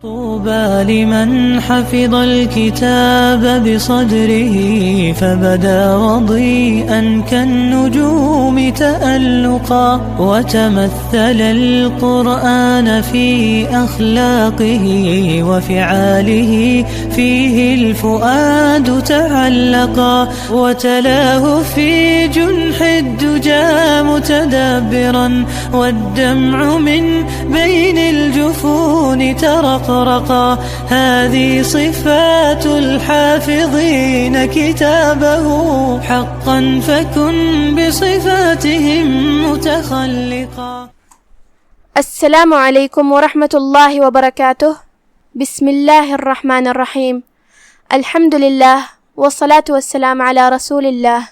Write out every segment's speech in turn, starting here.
طوبى لمن حفظ الكتاب بصدره فبدا وضيئا كالنجوم تألقا وتمثل القرآن في أخلاقه وفعاله فيه الفؤاد تعلقا وتلاه في جنح الدجى متدبرا والدمع من بين الجفون ترقرقا هذه صفات الحافظين كتابه حقا فكن بصفاتهم متخلقا. السلام عليكم ورحمة الله وبركاته. بسم الله الرحمن الرحيم. الحمد لله والصلاة والسلام على رسول الله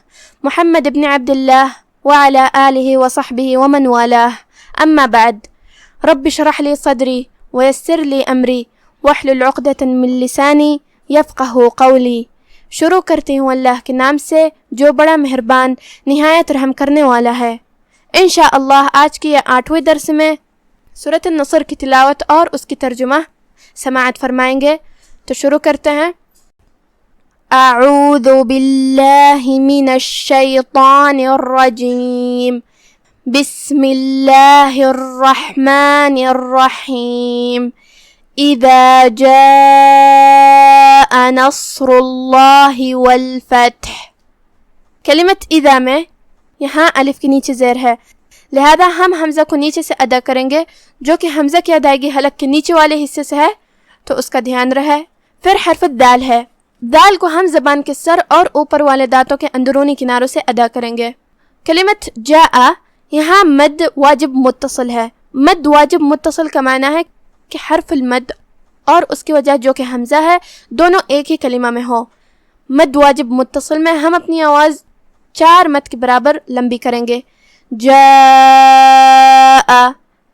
محمد بن عبد الله وعلى آله وصحبه ومن والاه. أما بعد، رب اشرح لي صدري ويسر لي امری واحلل عقدۃ من لسانی یفقہوا قولی. شروع کرتی ہوں اللہ کے نام سے جو بڑا مہربان نہایت رحم کرنے والا ہے. انشاءاللہ آج کی یہ 8ویں درس میں سورۃ النصر کی تلاوت اور اس کی ترجمہ سماعت فرمائیں گے. تو شروع کرتے ہیں. اعوذ باللہ من الشیطان الرجیم. بسم اللہ الرحمن الرحیم. اذا جاء نصر اللہ والفتح. کلمت اذا میں یہاں الف کے نیچے زیر ہے، لہذا ہم حمزہ کو نیچے سے ادا کریں گے، جو کہ حمزہ کی ادائیگی حلق کے نیچے والے حصے سے ہے، تو اس کا دھیان رہے. پھر حرف دال ہے. دال کو ہم زبان کے سر اور اوپر والے دانتوں کے اندرونی کناروں سے ادا کریں گے. کلمت جاء، یہاں مد واجب متصل ہے. مد واجب متصل کا معنی ہے کہ حرف المد اور اس کی وجہ جو کہ حمزہ ہے دونوں ایک ہی کلمہ میں ہو. مد واجب متصل میں ہم اپنی آواز 4 مد کے برابر لمبی کریں گے. جاء،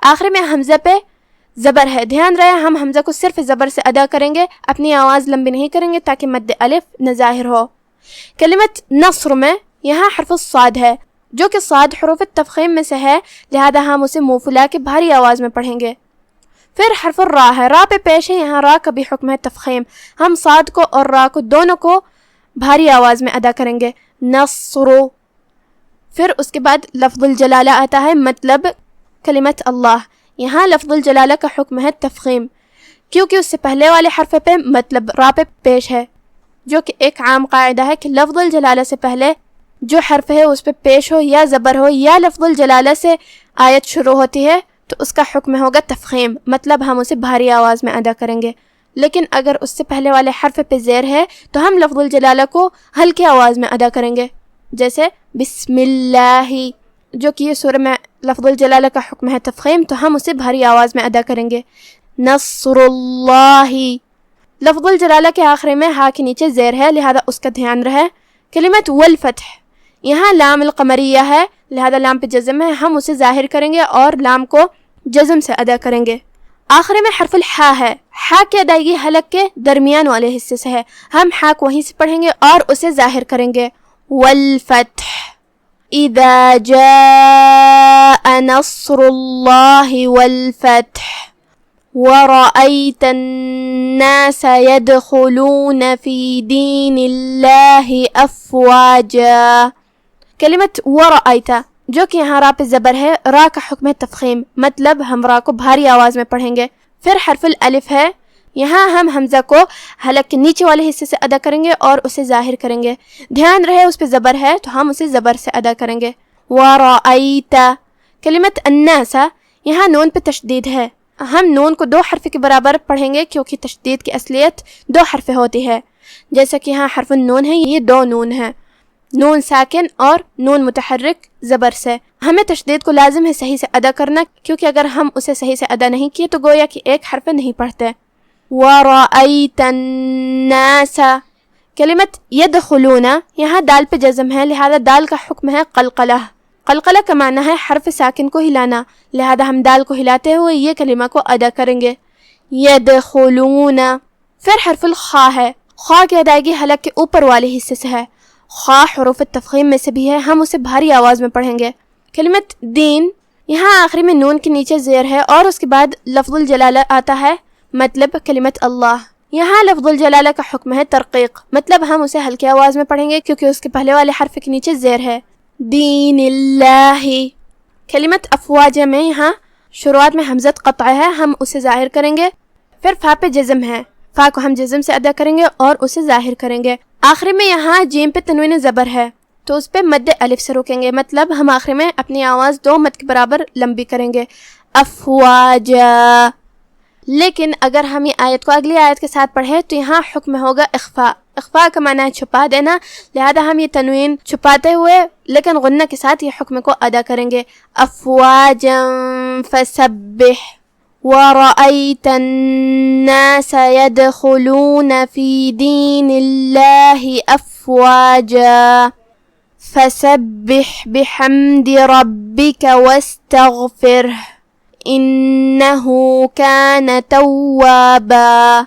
آخر میں حمزہ پہ زبر ہے، دھیان رہے ہم حمزہ کو صرف زبر سے ادا کریں گے، اپنی آواز لمبی نہیں کریں گے تاکہ مد الف نہ ظاہر ہو. کلمت نصر میں یہاں حرف الصاد ہے، جو کہ صاد حروف تفخیم میں سے ہے، لہذا ہم اسے منہ پھلا کے بھاری آواز میں پڑھیں گے. پھر حرف الراء ہے. راء پہ پیش ہے، یہاں راء کا بھی حکم ہے تفخیم. ہم صاد کو اور راء کو دونوں کو بھاری آواز میں ادا کریں گے. نصر. پھر اس کے بعد لفظ الجلالہ آتا ہے، مطلب کلمت اللہ. یہاں لفظ الجلالہ کا حکم ہے تفخیم، کیونکہ اس سے پہلے والے حرف پہ مطلب راء پہ پیش ہے، جو کہ ایک عام قاعدہ ہے کہ لفظ الجلالہ سے پہلے جو حرف ہے اس پہ پیش ہو یا زبر ہو یا لفظ الجلالہ سے آیت شروع ہوتی ہے تو اس کا حکم ہوگا تفخیم، مطلب ہم اسے بھاری آواز میں ادا کریں گے. لیکن اگر اس سے پہلے والے حرف پہ زیر ہے تو ہم لفظ الجلالہ کو ہلکی آواز میں ادا کریں گے، جیسے بسم اللہ، جو کہ یہ سورہ میں لفظ الجلالہ کا حکم ہے تفخیم، تو ہم اسے بھاری آواز میں ادا کریں گے. نصر اللہ. لفظ الجلالہ کے آخر میں ہا کے نیچے زیر ہے، لہذا اس کا دھیان رہے. کلمت والفتح، یہاں لام القمریہ ہے، لہذا لام پہ جزم ہے، ہم اسے ظاہر کریں گے اور لام کو جزم سے ادا کریں گے. آخر میں حرف الحا ہے. حا کی ادائیگی حلق کے درمیان والے حصے سے ہے، ہم حا کو وہیں سے پڑھیں گے اور اسے ظاہر کریں گے. والفتح. اذا جاء نصر اللہ والفتح ورأيت الناس يدخلون في دين الله أفواجا. کلمت ورأيت، جو کہ یہاں را پہ زبر ہے، را کا حکم ہے تفخیم، مطلب ہم را کو بھاری آواز میں پڑھیں گے. پھر حرف الالف ہے. یہاں ہم حمزہ کو حلق کے نیچے والے حصے سے ادا کریں گے اور اسے ظاہر کریں گے. دھیان رہے اس پہ زبر ہے تو ہم اسے زبر سے ادا کریں گے. ورأيت. کلمت الناس، یہاں نون پہ تشدید ہے، ہم نون کو 2 حرف کے برابر پڑھیں گے کیونکہ تشدید کی اصلیت 2 حرف ہوتی ہے. جیسا کہ یہاں حرف النون ہے، یہ 2 نون ہے، نون ساکن اور نون متحرک زبر سے. ہمیں تشدید کو لازم ہے صحیح سے ادا کرنا، کیونکہ اگر ہم اسے صحیح سے ادا نہیں کیے تو گویا کہ ایک حرف نہیں پڑھتے. وَرَأَيْتَ النَّاسَ. کلمت يدخلون، یہاں دال پہ جزم ہے، لہذا دال کا حکم ہے قلقلہ. قلقلہ کا معنی ہے حرف ساکن کو ہلانا، لہذا ہم دال کو ہلاتے ہوئے یہ کلمہ کو ادا کریں گے. يدخلون. پھر حرف الخا ہے. خا کی ادائیگی حلق کے اوپر والے حصے سے ہے. خا حروف تفخیم میں سے بھی ہے، ہم اسے بھاری آواز میں پڑھیں گے. کلمت دین، یہاں آخری میں نون کے نیچے زیر ہے اور اس کے بعد لفظ الجلالہ آتا ہے، مطلب کلمت اللہ. یہاں لفظ الجلالہ کا حکم ہے ترقیق، مطلب ہم اسے ہلکی آواز میں پڑھیں گے کیونکہ اس کے پہلے والے حرف کے نیچے زیر ہے. دین اللہ. کلمت افواج میں یہاں شروعات میں حمزت قطع ہے، ہم اسے ظاہر کریں گے. پھر فا پہ جزم ہے، فا کو ہم جزم سے ادا کریں گے اور اسے ظاہر کریں گے. آخری میں یہاں جیم پہ تنوین زبر ہے تو اس پہ مد الف سے روکیں گے، مطلب ہم آخری میں اپنی آواز 2 مد کے برابر لمبی کریں گے. افواجا. لیکن اگر ہم یہ آیت کو اگلی آیت کے ساتھ پڑھیں تو یہاں حکم ہوگا اخفاء. اخفاء کا معنی ہے چھپا دینا، لہذا ہم یہ تنوین چھپاتے ہوئے لیکن غنہ کے ساتھ یہ حکم کو ادا کریں گے. افواجا فسبح وَرَأَيْتَ النَّاسَ يَدْخُلُونَ فِي دِينِ اللَّهِ أَفْوَاجًا فَسَبِّحْ بِحَمْدِ رَبِّكَ وَاسْتَغْفِرْهُ إِنَّهُ كَانَ تَوَّابًا.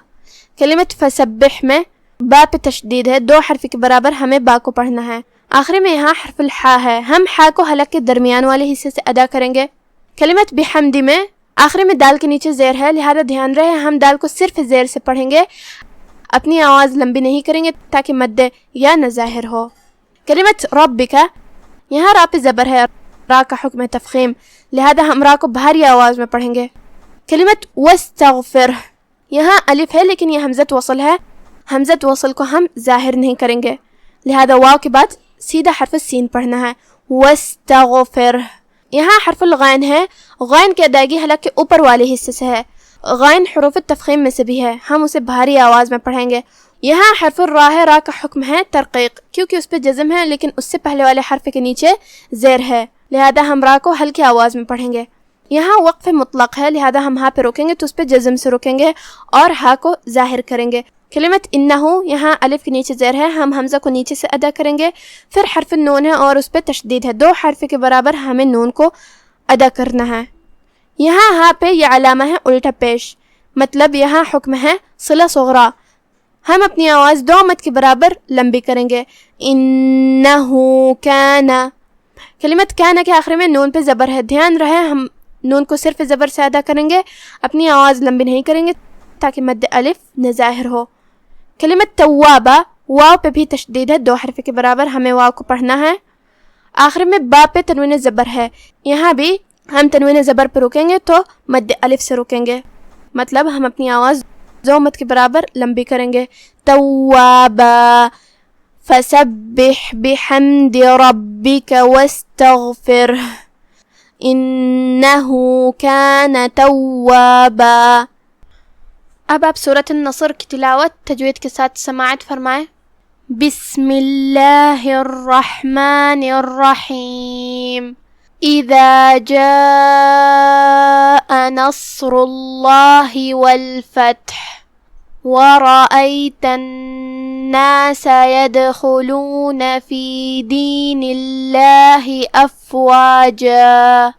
کلمت فسبح میں با پہ تشدید ہے، 2 حرف کے برابر ہمیں با کو پڑھنا ہے. آخری میں یہاں حرف الحا ہے، ہم حا کو حلق کے درمیان والے حصے سے ادا کریں گے. کلمت بحمد میں آخری میں دال کے نیچے زیر ہے، لہذا دھیان رہے ہم دال کو صرف زیر سے پڑھیں گے، اپنی آواز لمبی نہیں کریں گے تاکہ مد یا نہ ظاہر ہو. کلمت ربک، یہاں را پہ زبر ہے، را کا حکم ہے تفخیم، لہذا ہم را کو بھاری آواز میں پڑھیں گے. کلمت واستغفر، یہاں الف ہے لیکن یہ حمزت وصل ہے، حمزت وصل کو ہم ظاہر نہیں کریں گے، لہذا واو کے بعد سیدھا حرف سین پڑھنا ہے. واستغفر. یہاں حرف الغین ہے، غین کی ادائیگی حلق کے اوپر والے حصے سے ہے، غین حروف تفخیم میں سے بھی ہے، ہم اسے بھاری آواز میں پڑھیں گے. یہاں حرف الراء ہے، را کا حکم ہے ترقیق کیونکہ اس پہ جزم ہے لیکن اس سے پہلے والے حرف کے نیچے زیر ہے، لہذا ہم را کو ہلکی آواز میں پڑھیں گے. یہاں وقف مطلق ہے، لہذا ہم ہا پہ روکیں گے تو اس پہ جزم سے روکیں گے اور ہا کو ظاہر کریں گے. کلمت انہو، یہاں الف کے نیچے زیر ہے، ہم حمزہ کو نیچے سے ادا کریں گے. پھر حرف نون ہے اور اس پہ تشدید ہے، 2 حرف کے برابر ہمیں نون کو ادا کرنا ہے. یہاں ہا پہ یہ علامہ ہے الٹا پیش، مطلب یہاں حکم ہے صلہ صغرا، ہم اپنی آواز 2 مد کے برابر لمبی کریں گے. انہو کانا. کلمت کانا کے آخر میں نون پہ زبر ہے، دھیان رہے ہم نون کو صرف زبر سے ادا کریں گے، اپنی آواز لمبی نہیں کریں گے تاکہ مد الف نہ ظاہر ہو. کلمت توابا، واو پہ بھی تشدید ہے، 2 حرف کے برابر ہمیں واو کو پڑھنا ہے. آخر میں با پہ تنوین زبر ہے، یہاں بھی ہم تنوین زبر پہ روکیں گے تو مد الف سے روکیں گے، مطلب ہم اپنی آواز 2 مد کے برابر لمبی کریں گے. توابا فسبح بحمد ربک واستغفرہ انہ کان توابا. اب آپ سورۃ النصر کی تلاوت تجوید کے ساتھ سماعت فرمائیں. بسم اللہ الرحمن الرحیم. اذا جاء نصر اللہ والفتح ورأيت الناس يدخلون في دين الله أفواجا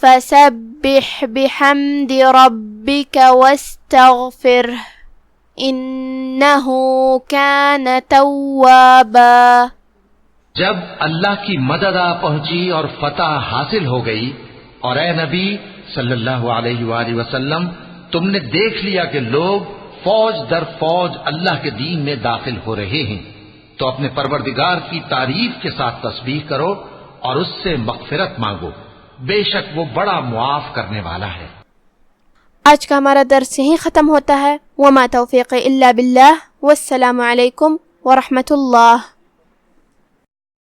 فسبح بحمد ربك واستغفره إنه كان توابا. جب اللہ کی مدد آ پہنچی اور فتح حاصل ہو گئی اور اے نبی صلی اللہ علیہ وآلہ وسلم تم نے دیکھ لیا کہ لوگ فوج در فوج اللہ کے دین میں داخل ہو رہے ہیں تو اپنے پروردگار کی تعریف کے ساتھ تسبیح کرو اور اس سے مغفرت مانگو، بے شک وہ بڑا معاف کرنے والا ہے. آج کا ہمارا درس یہیں ختم ہوتا ہے. وما توفیق الا باللہ، والسلام علیکم ورحمۃ اللہ.